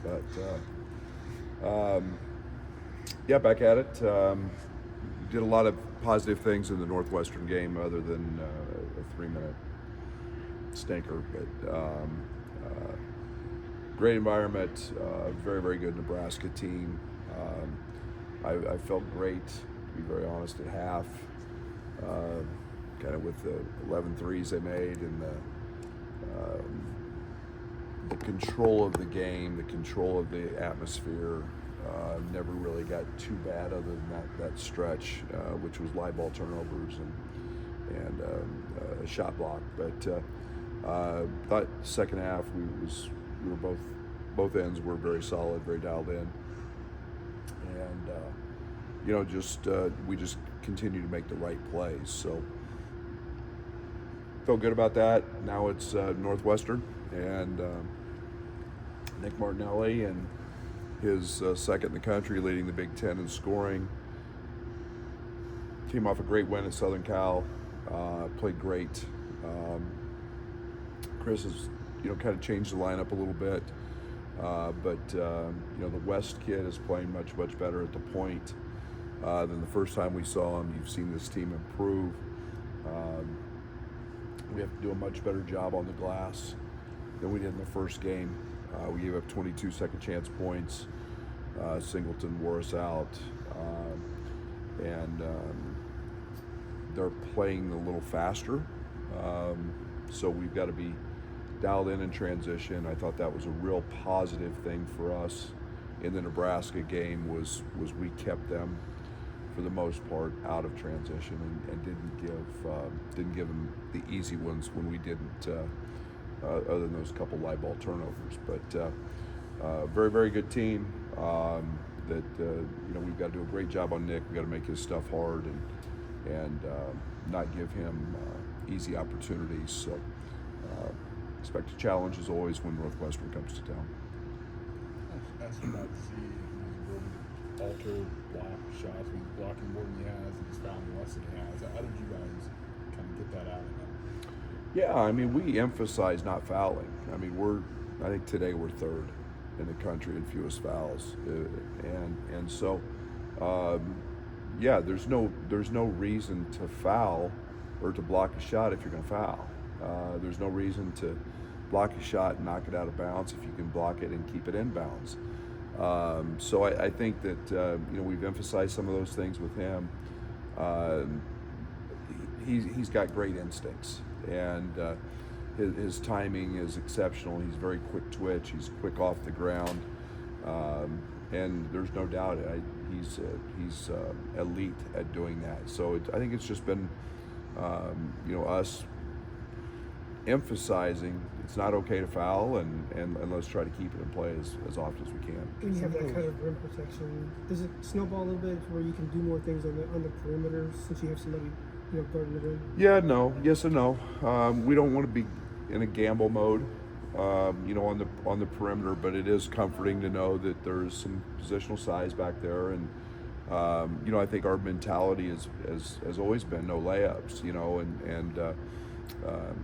But yeah, back at it. Did a lot of positive things in the Northwestern game, other than a 3-minute stinker. But great environment, very, very good Nebraska team. I felt great, to be very honest, at half. Kind of with the 11 threes they made, and the control of the game, the control of the atmosphere. Never really got too bad, other than that stretch, which was live ball turnovers and a shot block. But thought second half we were both ends were very solid, very dialed in, and we just continue to make the right plays. So felt good about that. Now it's Northwestern and Nick Martinelli, and his second in the country, leading the Big Ten in scoring. Came off a great win at Southern Cal. Played great. Chris has, kind of changed the lineup a little bit, but the West kid is playing much better at the point than the first time we saw him. You've seen this team improve. We have to do a much better job on the glass than we did in the first game. We gave up 22 second chance points. Singleton wore us out, and they're playing a little faster. So we've got to be dialed in transition. I thought that was a real positive thing for us in the Nebraska game was we kept them, for the most part, out of transition and didn't give them the easy ones when we didn't. Other than those couple live ball turnovers, but very, very good team. We've got to do a great job on Nick. We've got to make his stuff hard and not give him easy opportunities. So expect a challenge as always when Northwestern comes to town. I asked him about to see if he's willing to alter block shots when he's blocking more than he has and he's fouling less than he has. How did you guys kind of get that out of him? Yeah, I mean, we emphasize not fouling. I mean, I think today we're third in the country in fewest fouls, and so there's no reason to foul or to block a shot if you're going to foul. There's no reason to block a shot and knock it out of bounds if you can block it and keep it in bounds. So I think that we've emphasized some of those things with him. He's got great instincts, and his timing is exceptional. He's very quick twitch. He's quick off the ground, and there's no doubt he's elite at doing that. So I think it's just been us emphasizing it's not okay to foul, and let's try to keep it in play as often as we can. When you have that kind of rim protection, does it snowball a little bit where you can do more things on the perimeter since you have somebody guarding the rim? Yeah, no, yes and no. We don't want to be in a gamble mode, on the perimeter, but it is comforting to know that there's some positional size back there, and I think our mentality has always been no layups, and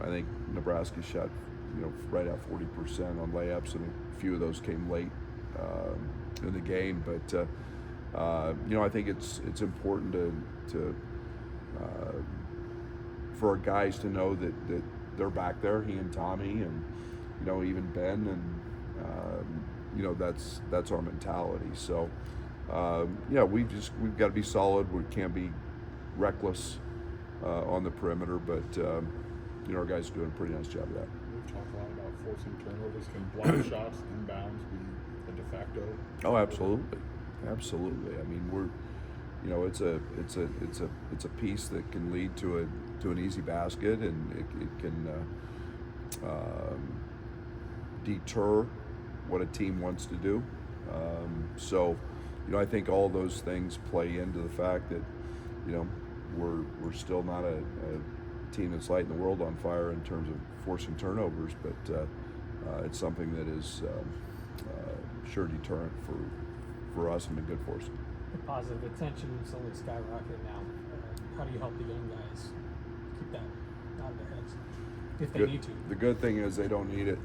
I think Nebraska shot right at 40% on layups, and a few of those came late in the game. But I think it's important to for our guys to know that they're back there, he and Tommy, and even Ben, and that's our mentality. So we've got to be solid. We can't be reckless on the perimeter, but our guys are doing a pretty nice job of that. We've talked a lot about forcing turnovers. Can block shots inbounds be a de facto? Oh, absolutely. I mean, it's a piece that can lead to an easy basket, and it can deter what a team wants to do. I think all those things play into the fact that we're still not a team that's lighting the world on fire in terms of forcing turnovers, but it's something that is sure deterrent for us and been good for us. The positive attention is only skyrocketing now. How do you help the young guys keep that out of their heads if they need to? The good thing is they don't need it.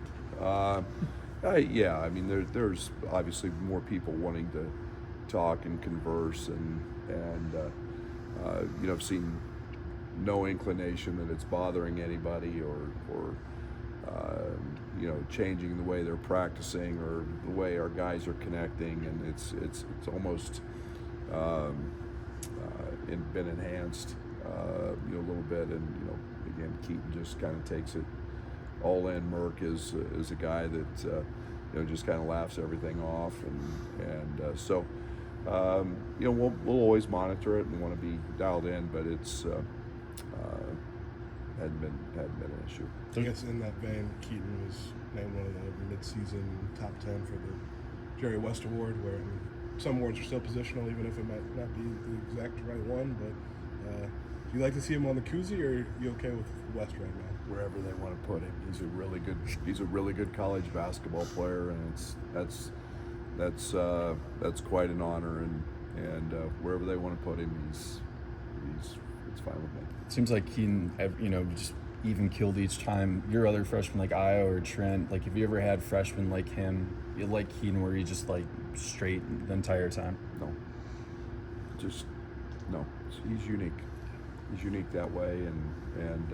Yeah, I mean, there's obviously more people wanting to talk and converse, and I've seen no inclination that it's bothering anybody or changing the way they're practicing or the way our guys are connecting, and it's almost been enhanced a little bit, and again, Keaton just kind of takes it all in. Merck is a guy that just kind of laughs everything off, and so we'll always monitor it and want to be dialed in, but it's hadn't been an issue. I guess in that vein, Keaton was named one of the mid-season top 10 for the Jerry West Award, where some awards are still positional, even if it might not be the exact right one. But do you like to see him on the koozie, or are you okay with West right now? Wherever they want to put him, he's a really good college basketball player, and that's quite an honor. And wherever they want to put him, it's fine with me. It seems like Keaton, just even killed each time. Your other freshmen like Io or Trent, like, have you ever had freshmen like him, like Keaton, where he just like straight the entire time? No. He's unique. He's unique that way, and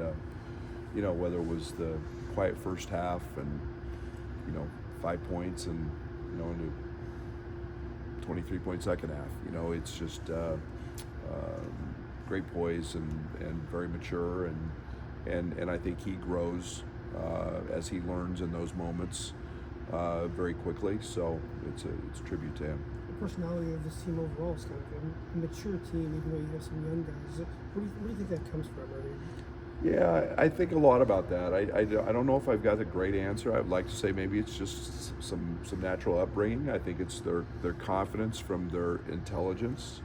whether it was the quiet first half and 5 points and into 23-point second half, it's just great poise and very mature, and I think he grows as he learns in those moments very quickly. So it's a tribute to him. The personality of this team overall is kind of a mature team, even though you have some young guys. Where do you think that comes from? Yeah, I think a lot about that. I don't know if I've got a great answer. I'd like to say maybe it's just some natural upbringing. I think it's their confidence from their intelligence,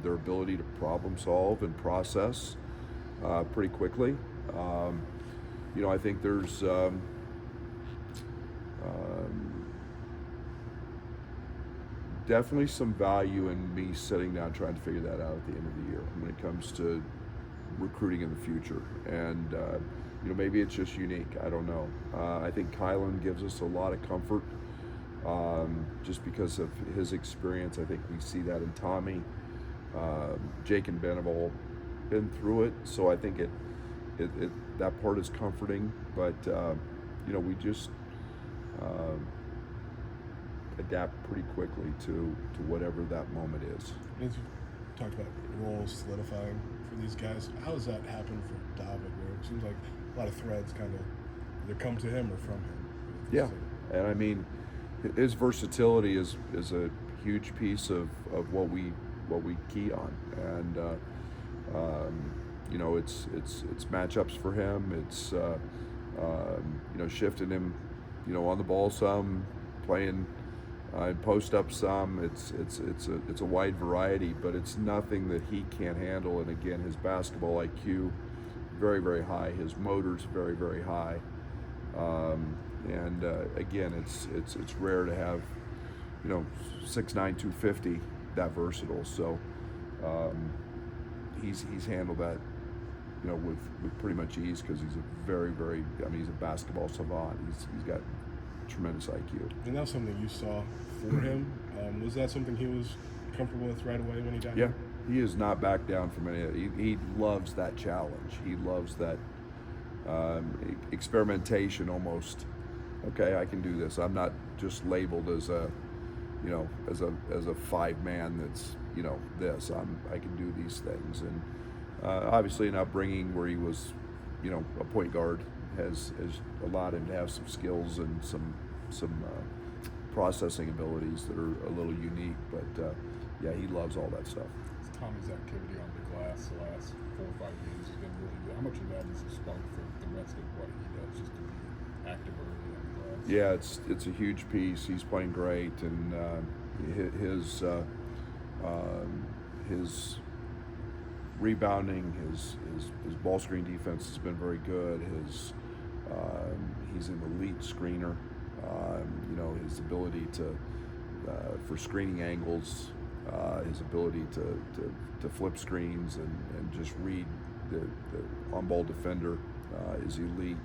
their ability to problem solve and process pretty quickly. I think there's definitely some value in me sitting down trying to figure that out at the end of the year when it comes to recruiting in the future, and maybe it's just unique. I don't know. I think Kylin gives us a lot of comfort just because of his experience. I think we see that in Tommy. Jake and Ben have all been through it, so I think it that part is comforting. But we just adapt pretty quickly to whatever that moment is. As you talked about roles solidifying for these guys, how does that happen for David, where it seems like a lot of threads kind of either come to him or from him? Yeah, and I mean, his versatility is a huge piece of what we key on, and it's matchups for him. It's shifting him, on the ball some, playing post up some. It's a wide variety, but it's nothing that he can't handle. And again, his basketball IQ very, very high. His motor's very, very high. Again, it's rare to have 6'9", 250 that versatile. So he's handled that with pretty much ease, because he's a very, very, he's a basketball savant. He's got tremendous IQ. And that was something you saw for him. Was that something he was comfortable with right away when he got Yeah, here? he has not backed down from any of it. He loves that challenge. He loves that experimentation almost. Okay, I can do this. I'm not just labeled as a five-man that's this. I can do these things, and obviously an upbringing where he was a point guard has allowed him to have some skills and some processing abilities that are a little unique. But yeah, he loves all that stuff. Tommy's activity on the glass the last 4 or 5 games has been really good. How much of that is a spark for the rest of what he does, just to be active early on the glass? Yeah, it's a huge piece. He's playing great, and his rebounding, his ball screen defense has been very good. He's an elite screener. His ability to for screening angles, his ability to flip screens and just read the on-ball defender is elite.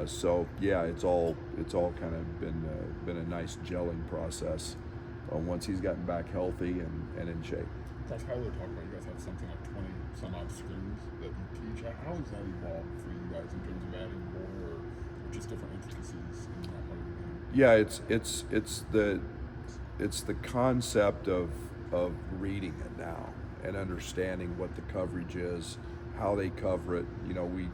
So yeah, it's all kind of been a nice gelling process once he's gotten back healthy and in shape. Tyler talked about you guys have something like 20 some odd screens that you teach. How has that evolved for you guys in terms of adding more or just different intricacies in that part of the game? Yeah, it's the concept of reading it now and understanding what the coverage is, how they cover it. You know, we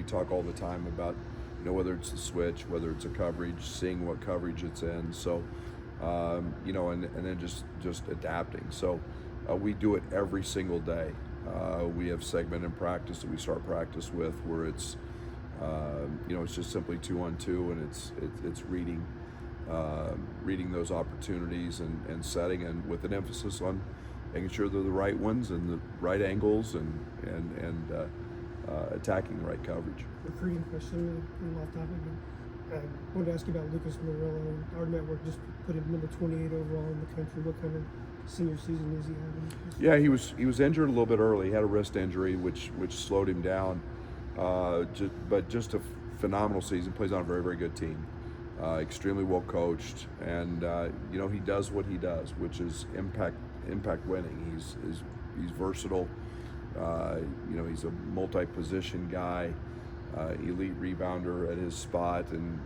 talk all the time about, you know, whether it's the switch, whether it's a coverage, seeing what coverage it's in. So, you know, and then just adapting. So we do it every single day. We have segment in practice that we start practice with where it's, you know, it's just simply 2-on-2, and it's reading those opportunities and setting, and with an emphasis on making sure they're the right ones and the right angles and attacking the right coverage. Recruiting question, a little off topic, but I wanted to ask you about Lucas Murillo. Our network just put him number 28 overall in the country. What kind of senior season is he having? Yeah, he was injured a little bit early. He had a wrist injury, which slowed him down. But just a phenomenal season. Plays on a very, very good team. Extremely well coached, and you know, he does what he does, which is impact winning. He's versatile. You know, he's a multi-position guy, elite rebounder at his spot, and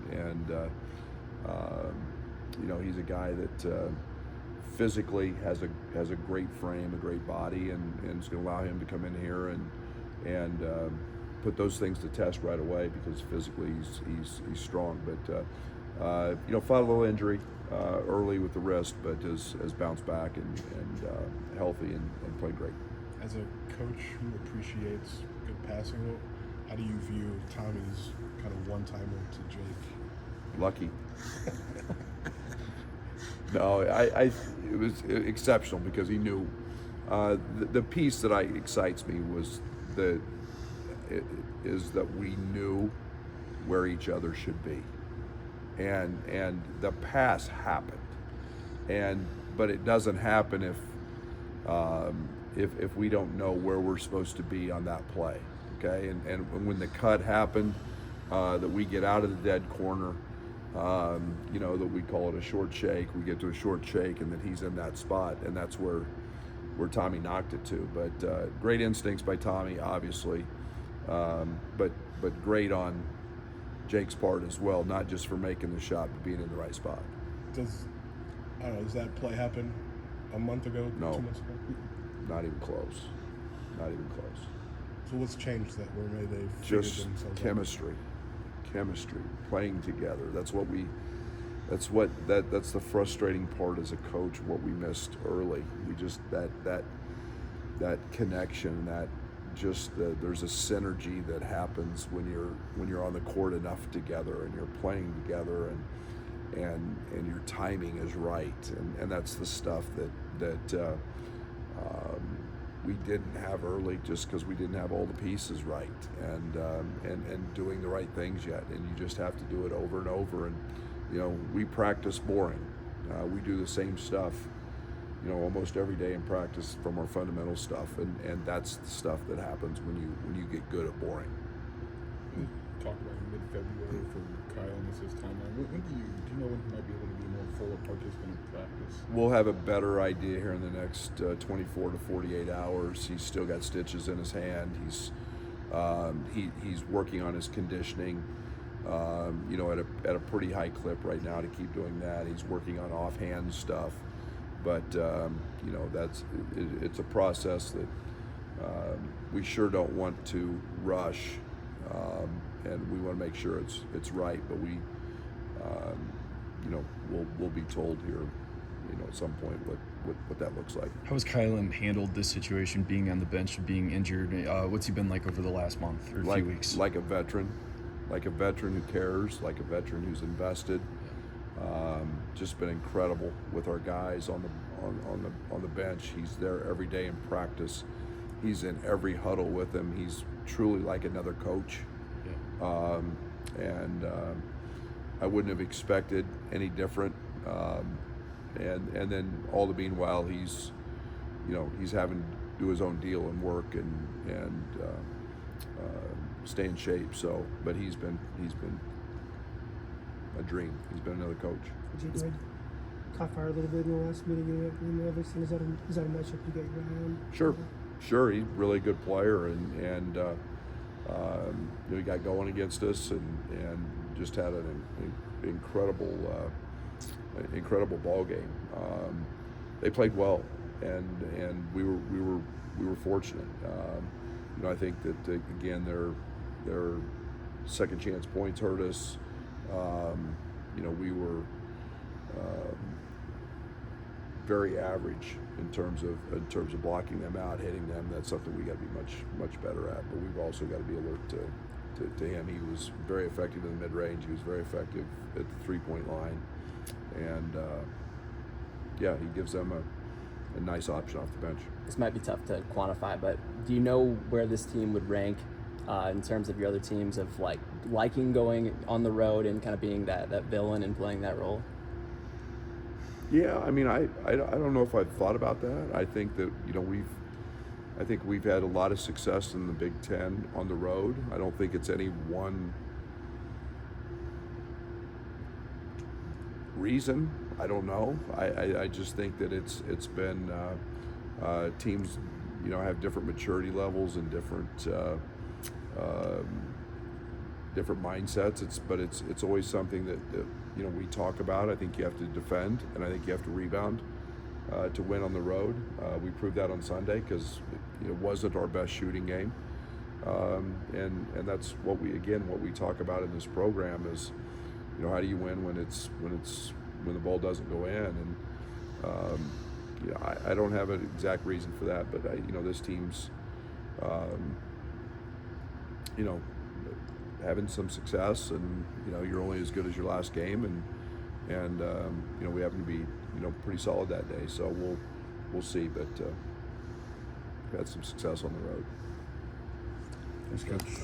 you know, he's a guy that physically has a great frame, a great body, and it's going to allow him to come in here and put those things to test right away, because physically he's strong. But you know, fought a little injury early with the wrist, but has bounced back and healthy and played great. As a coach who appreciates good passing, how do you view Tommy's kind of one-timer to Jake? Lucky. No, it was exceptional because he knew. The piece that excites me was that we knew where each other should be, and the pass happened, but it doesn't happen if we don't know where we're supposed to be on that play. Okay, and when the cut happened, that we get out of the dead corner. You know, that we call it a short shake. We get to a short shake, and then he's in that spot, and that's where Tommy knocked it to. But great instincts by Tommy, obviously, but great on Jake's part as well, not just for making the shot, but being in the right spot. Does that play happen a month ago? No. 2 months ago? Not even close. Not even close. So what's changed that where maybe they've Just figured themselves chemistry, playing together. That's the frustrating part as a coach, what we missed early. We just that connection, there's a synergy that happens when you're on the court enough together and you're playing together and your timing is right, and that's the stuff that we didn't have early, just because we didn't have all the pieces right, and doing the right things yet, and you just have to do it over and over. And you know, we practice boring. We do the same stuff, you know, almost every day in practice from our fundamental stuff, and that's the stuff that happens when you get good at boring. We talked about mid-February for Kylin as his timeline. When do you know when he might be able to be more full participant in practice? We'll have a better idea here in the next 24 to 48 hours. He's still got stitches in his hand. He's working on his conditioning, you know, at a pretty high clip right now to keep doing that. He's working on offhand stuff, but you know, it's a process that we sure don't want to rush, and we want to make sure it's right. But we, you know, we'll be told here, you know, at some point what that looks like. How has Kylin handled this situation, being on the bench, being injured? What's he been like over the last month or few weeks? Like a veteran who cares, like a veteran who's invested. Just been incredible with our guys on the bench. He's there every day in practice. He's in every huddle with them. He's truly like another coach. Yeah. I wouldn't have expected any different. And then all the meanwhile, he's having to do his own deal and work, and stay in shape. So, but he's been a dream. He's been another coach. Did you caught fire a little bit in the last meeting in Everson? Is that a matchup you got your eye on? Sure. He's a really good player, and he got going against us, and just had an incredible ball game. They played well, and we were fortunate. I think that again their second chance points hurt us. We were very average in terms of blocking them out, hitting them. That's something we got to be much better at. But we've also got to be alert to him. He was very effective in the mid range. He was very effective at the 3-point line, and he gives them a nice option off the bench. This might be tough to quantify, but do you know where this team would rank in terms of your other teams of liking going on the road and kind of being that villain and playing that role? Yeah, I mean, I don't know if I've thought about that. I think that we've had a lot of success in the Big Ten on the road. I don't think it's any one reason. I don't know. I just think that it's been teams, have different maturity levels and different mindsets. It's always something that we talk about. I think you have to defend, and I think you have to rebound to win on the road. We proved that on Sunday because it wasn't our best shooting game, and that's what we talk about in this program is, how do you win when the ball doesn't go in? And I don't have an exact reason for that, but this team's having some success, and you're only as good as your last game, and we happen to be pretty solid that day, so we'll see, but we've had some success on the road. Thanks, Coach.